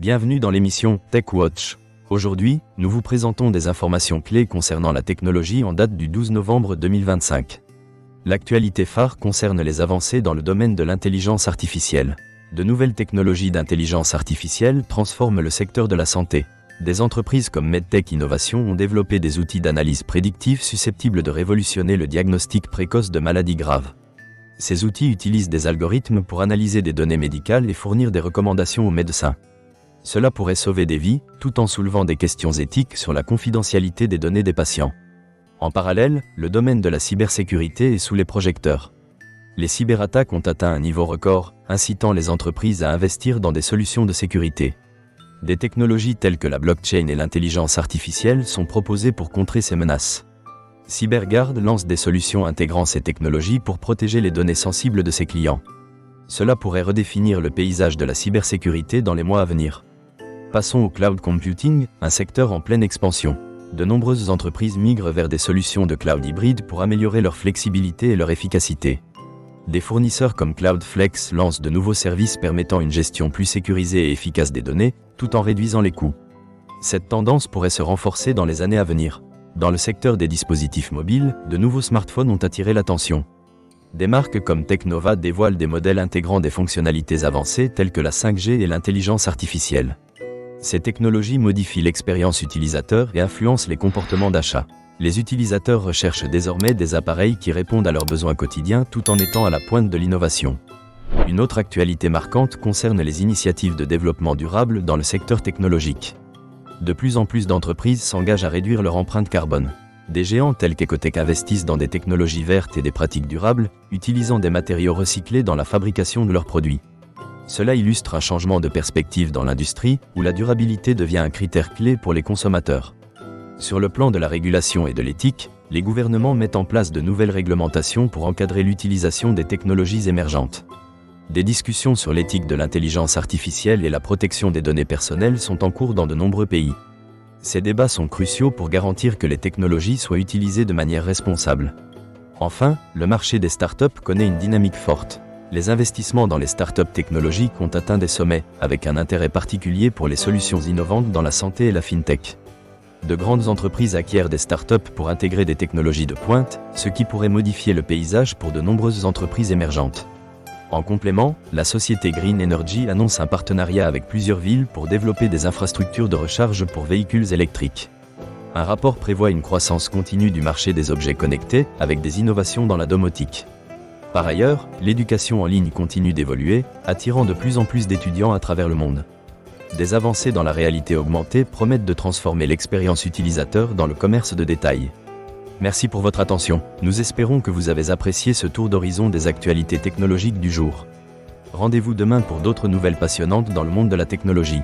Bienvenue dans l'émission Tech Watch. Aujourd'hui, nous vous présentons des informations clés concernant la technologie en date du 12 novembre 2025. L'actualité phare concerne les avancées dans le domaine de l'intelligence artificielle. De nouvelles technologies d'intelligence artificielle transforment le secteur de la santé. Des entreprises comme MedTech Innovation ont développé des outils d'analyse prédictive susceptibles de révolutionner le diagnostic précoce de maladies graves. Ces outils utilisent des algorithmes pour analyser des données médicales et fournir des recommandations aux médecins. Cela pourrait sauver des vies, tout en soulevant des questions éthiques sur la confidentialité des données des patients. En parallèle, le domaine de la cybersécurité est sous les projecteurs. Les cyberattaques ont atteint un niveau record, incitant les entreprises à investir dans des solutions de sécurité. Des technologies telles que la blockchain et l'intelligence artificielle sont proposées pour contrer ces menaces. CyberGuard lance des solutions intégrant ces technologies pour protéger les données sensibles de ses clients. Cela pourrait redéfinir le paysage de la cybersécurité dans les mois à venir. Passons au cloud computing, un secteur en pleine expansion. De nombreuses entreprises migrent vers des solutions de cloud hybride pour améliorer leur flexibilité et leur efficacité. Des fournisseurs comme Cloudflex lancent de nouveaux services permettant une gestion plus sécurisée et efficace des données, tout en réduisant les coûts. Cette tendance pourrait se renforcer dans les années à venir. Dans le secteur des dispositifs mobiles, de nouveaux smartphones ont attiré l'attention. Des marques comme Technova dévoilent des modèles intégrant des fonctionnalités avancées telles que la 5G et l'intelligence artificielle. Ces technologies modifient l'expérience utilisateur et influencent les comportements d'achat. Les utilisateurs recherchent désormais des appareils qui répondent à leurs besoins quotidiens tout en étant à la pointe de l'innovation. Une autre actualité marquante concerne les initiatives de développement durable dans le secteur technologique. De plus en plus d'entreprises s'engagent à réduire leur empreinte carbone. Des géants tels qu'Ecotech investissent dans des technologies vertes et des pratiques durables, utilisant des matériaux recyclés dans la fabrication de leurs produits. Cela illustre un changement de perspective dans l'industrie, où la durabilité devient un critère clé pour les consommateurs. Sur le plan de la régulation et de l'éthique, les gouvernements mettent en place de nouvelles réglementations pour encadrer l'utilisation des technologies émergentes. Des discussions sur l'éthique de l'intelligence artificielle et la protection des données personnelles sont en cours dans de nombreux pays. Ces débats sont cruciaux pour garantir que les technologies soient utilisées de manière responsable. Enfin, le marché des startups connaît une dynamique forte. Les investissements dans les startups technologiques ont atteint des sommets, avec un intérêt particulier pour les solutions innovantes dans la santé et la fintech. De grandes entreprises acquièrent des startups pour intégrer des technologies de pointe, ce qui pourrait modifier le paysage pour de nombreuses entreprises émergentes. En complément, la société Green Energy annonce un partenariat avec plusieurs villes pour développer des infrastructures de recharge pour véhicules électriques. Un rapport prévoit une croissance continue du marché des objets connectés, avec des innovations dans la domotique. Par ailleurs, l'éducation en ligne continue d'évoluer, attirant de plus en plus d'étudiants à travers le monde. Des avancées dans la réalité augmentée promettent de transformer l'expérience utilisateur dans le commerce de détail. Merci pour votre attention. Nous espérons que vous avez apprécié ce tour d'horizon des actualités technologiques du jour. Rendez-vous demain pour d'autres nouvelles passionnantes dans le monde de la technologie.